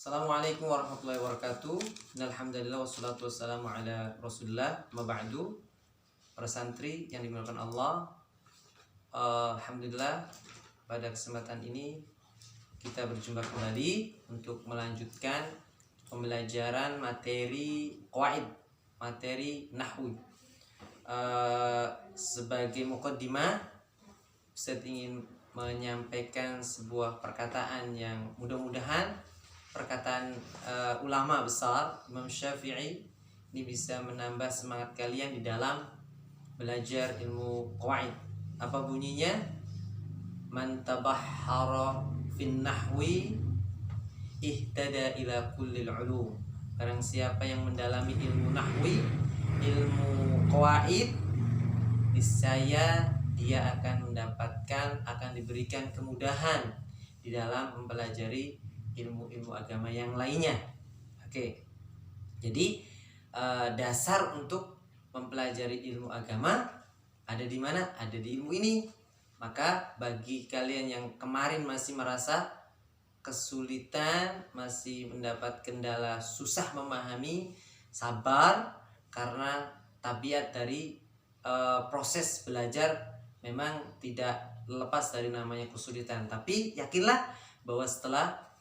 Assalamualaikum warahmatullahi wabarakatuh. Alhamdulillah wassalatu wassalamu ala Rasulillah. Ma ba'du. Para santri yang dimuliakan Allah, alhamdulillah pada kesempatan ini kita berjumpa kembali untuk melanjutkan pembelajaran materi qawaid, materi nahwu. Sebagai muqaddimah, Ustaz ingin menyampaikan sebuah perkataan yang mudah-mudahan perkataan ulama besar Imam Syafi'i ini bisa menambah semangat kalian di dalam belajar ilmu qawaid. Apa bunyinya? Man tabahhara fin nahwi ihtada ila kullil ulum. Barang siapa yang mendalami ilmu nahwi, ilmu qawaid, niscaya dia akan diberikan kemudahan di dalam mempelajari ilmu-ilmu agama yang lainnya. Oke. Jadi dasar untuk mempelajari ilmu agama ada di mana? Ada di ilmu ini. Maka bagi kalian yang kemarin masih merasa kesulitan, masih mendapat kendala, susah memahami, sabar, karena tabiat dari proses belajar memang tidak lepas dari namanya kesulitan. Tapi yakinlah bahwa setelah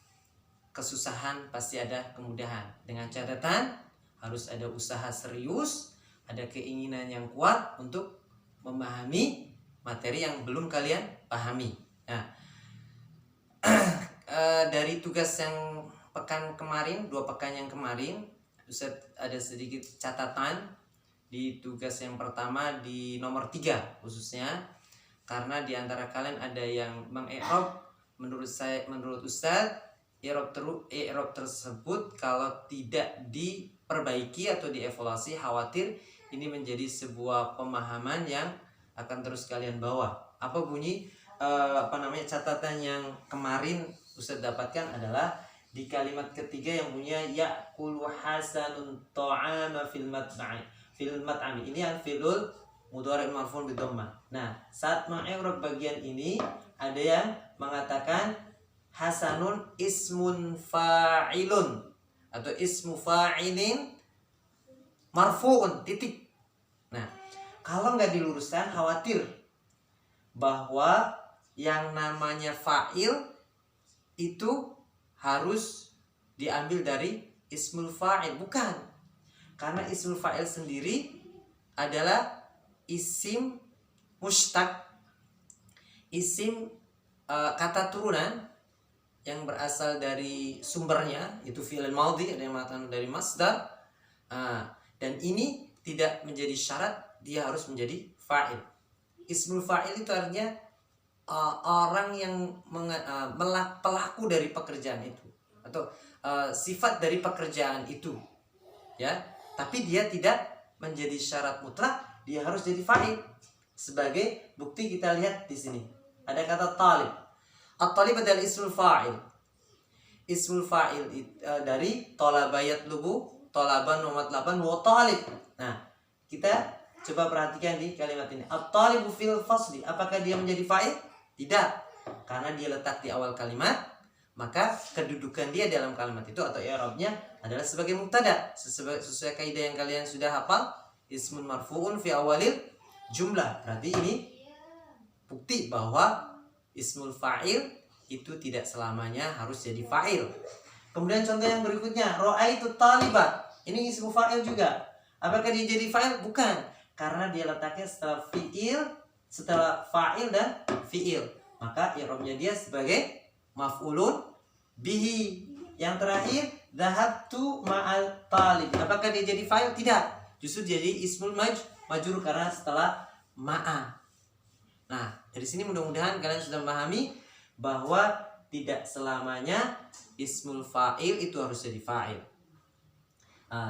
kesusahan pasti ada kemudahan. Dengan catatan harus ada usaha serius, ada keinginan yang kuat untuk memahami materi yang belum kalian pahami. Nah, dari tugas yang pekan kemarin, 2 pekan yang kemarin, Ustaz ada sedikit catatan di tugas yang pertama di nomor 3 khususnya, karena di antara kalian ada yang mengi'rab. Menurut Ustaz, i'rab tersebut kalau tidak diperbaiki atau dievaluasi, khawatir ini menjadi sebuah pemahaman yang akan terus kalian bawa. Apa bunyi catatan yang kemarin Ustaz dapatkan adalah di kalimat ketiga yang punya ya'kulu hasanun ta'ama fil mat'ami. Ini al-fi'lul mudhari' marfu'un bidhammah. Nah, saat mengi'rab bagian ini ada yang mengatakan hasanun ismun fa'ilun atau ismu fa'ilin marfu'un titik. Nah, kalau nggak diluruskan khawatir bahwa yang namanya fa'il itu harus diambil dari ismul fa'il. Bukan. Karena ismul fa'il sendiri adalah isim mushtaq, isim kata turunan yang berasal dari sumbernya, itu fi'il madhi, ada yang mengatakan dari masdar. Dan ini tidak menjadi syarat dia harus menjadi fa'il. Ismul fa'il itu artinya orang yang pelaku dari pekerjaan itu, atau sifat dari pekerjaan itu, ya. Tapi dia tidak menjadi syarat mutlak dia harus jadi fa'il. Sebagai bukti kita lihat di sini ada kata talib. At-talib adalah ismul fa'il. Ismul fa'il dari talaba yatlubu, talaban wa matlaban wa talib. Nah, kita coba perhatikan di kalimat ini. At-talibu fil fasli. Apakah dia menjadi fa'il? Tidak. Karena dia letak di awal kalimat, maka kedudukan dia dalam kalimat itu atau i'rabnya adalah sebagai mubtada. Sesuai kaidah yang kalian sudah hafal, ismun marfu'un fi awalil jumlah. Berarti ini bukti bahwa ismul fa'il itu tidak selamanya harus jadi fa'il. Kemudian contoh yang berikutnya, ra'aitu talibat. Ini ismul fa'il juga. Apakah dia jadi fa'il? Bukan. Karena dia letaknya setelah fi'il, setelah fa'il dan fi'il. Maka i'rabnya dia sebagai maf'ulun bihi. Yang terakhir, dhahabtu ma'al talib. Apakah dia jadi fa'il? Tidak. Justru jadi ismul majrur karena setelah ma'a. Nah, dari sini mudah-mudahan kalian sudah memahami bahwa tidak selamanya ismul fa'il itu harus jadi fa'il.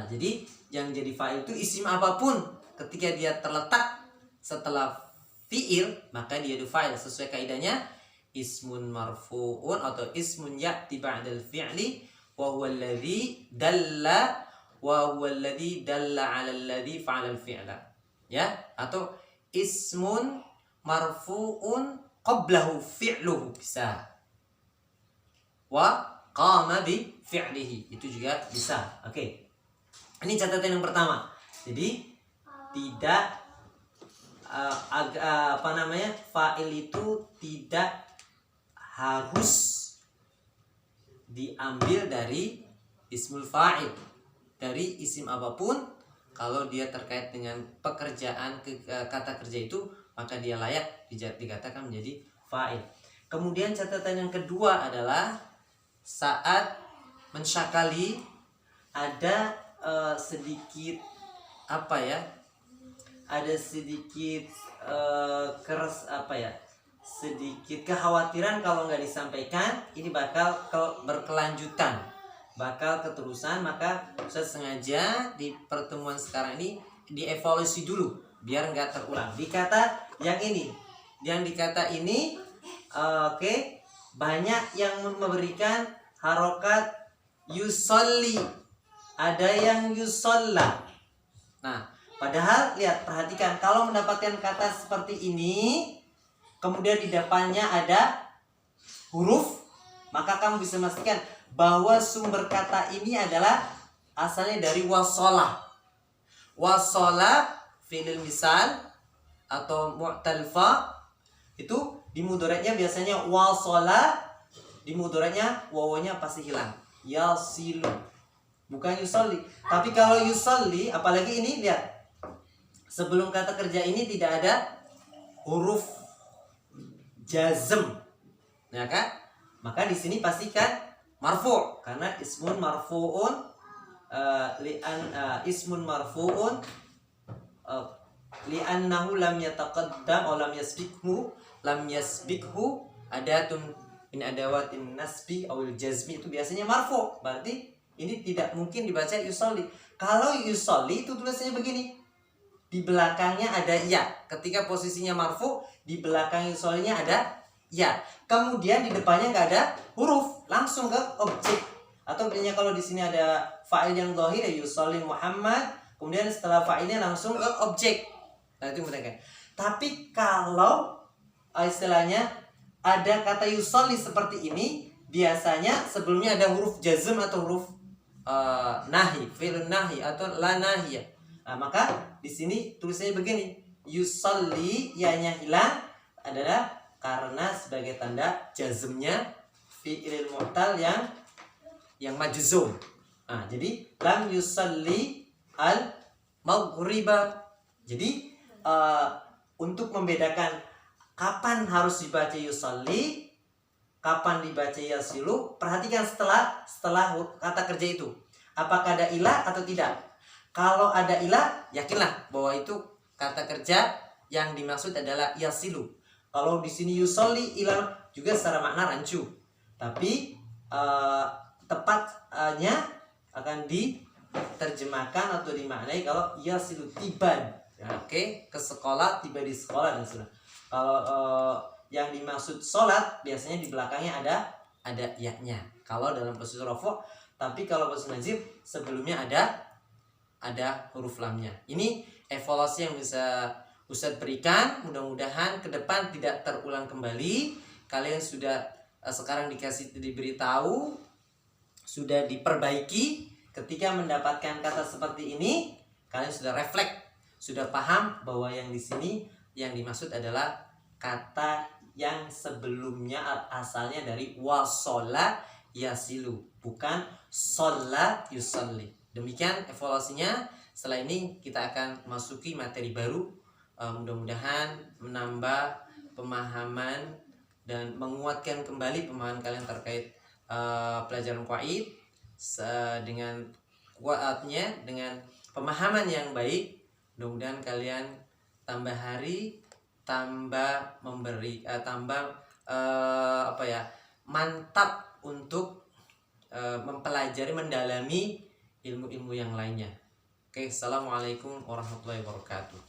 Jadi yang jadi fa'il itu isim apapun, ketika dia terletak setelah fi'il maka dia itu fa'il. Sesuai kaidahnya, ismun marfu'un atau ismun ya'ti ba'dal fi'li wa huwa alladhi dalla 'ala alladhi fa'ala al-fi'la. Ya, atau ismun marfu'un qablahu fi'luhu bisa. Wa qama bi fi'lihi. Itu juga bisa. Oke. Ini catatan yang pertama. Jadi tidak fa'il itu tidak harus diambil dari ismul fa'il, dari isim apapun. Kalau dia terkait dengan pekerjaan kata kerja itu, maka dia layak dikatakan menjadi fa'il. Kemudian catatan yang kedua adalah saat mensyakali ada sedikit ada sedikit sedikit kekhawatiran kalau nggak disampaikan ini bakal berkelanjutan, bakal keterusan. Maka Ustaz sengaja di pertemuan sekarang ini dievaluasi dulu biar nggak terulang. Di kata yang ini, banyak yang memberikan harokat yusolli, ada yang yusolla. Nah, padahal perhatikan, kalau mendapatkan kata seperti ini, kemudian di depannya ada huruf, maka kamu bisa memastikan bahwa sumber kata ini adalah asalnya dari wasola. Wasola fi'il misal atau mu'tal fa itu di mudhari'nya biasanya wasola, di mudhari'nya wawunya pasti hilang. Yasilu, bukan yusolli. Tapi kalau yusolli, apalagi ini lihat, sebelum kata kerja ini tidak ada huruf jazm, ya kan? Maka di sini pastikan marfu, karena ismun marfuun ismun marfuun li'annahu lam yataqaddam atau lam yasbikhu adatun min adawatin nasbi awil jazmi, itu biasanya marfu. Berarti ini tidak mungkin dibaca yusolli. Kalau yusolli itu tulisannya begini, di belakangnya ada ya. Ketika posisinya marfu, di belakang yusollinya ada ya. Kemudian di depannya nggak ada huruf, langsung ke objek. Atau misalnya kalau di sini ada fa'il yang dhahir, ya yusolli Muhammad. Kemudian setelah fa'ilnya langsung ke objek. Nah, itu mereka. Tapi kalau istilahnya ada kata yusolli seperti ini, biasanya sebelumnya ada huruf jazm atau huruf nahi, fi'lun nahi atau la nahiyah. Nah, maka di sini tulisannya begini, yusolli, ya-nya hilang, adalah karena sebagai tanda jazmnya fi'il mu'tal yang majzum. Nah, jadi lam yusolli al maghriba. Jadi untuk membedakan kapan harus dibaca yusolli, kapan dibaca yasilu, perhatikan setelah kata kerja itu, apakah ada ilah atau tidak. Kalau ada ilah, yakinlah bahwa itu kata kerja yang dimaksud adalah yasilu. Kalau di sini yusolli, ilah juga secara makna rancu, tapi tepatnya akan diterjemahkan atau dimaknai kalau yasilu tiban. Ya, oke, ke sekolah, tiba di sekolah dan sebagainya. Kalau yang dimaksud sholat, biasanya di belakangnya ada ya-nya kalau dalam posisi rafu'. Tapi kalau posisi najib, sebelumnya ada huruf lamnya. Ini evaluasi yang bisa Ustadz berikan. Mudah-mudahan ke depan tidak terulang kembali. Kalian sudah sekarang diberitahu, sudah diperbaiki. Ketika mendapatkan kata seperti ini, kalian sudah refleks, sudah paham bahwa yang di sini yang dimaksud adalah kata yang sebelumnya asalnya dari wasola yasilu, bukan sholla yusolli. Demikian evaluasinya. Setelah ini kita akan masuki materi baru. Mudah-mudahan menambah pemahaman dan menguatkan kembali pemahaman kalian terkait pelajaran qawaid dengan kuatnya, dengan pemahaman yang baik. Mudah-mudahan kalian tambah hari, tambah memberi, mantap untuk mempelajari, mendalami ilmu-ilmu yang lainnya. Oke, assalamualaikum warahmatullahi wabarakatuh.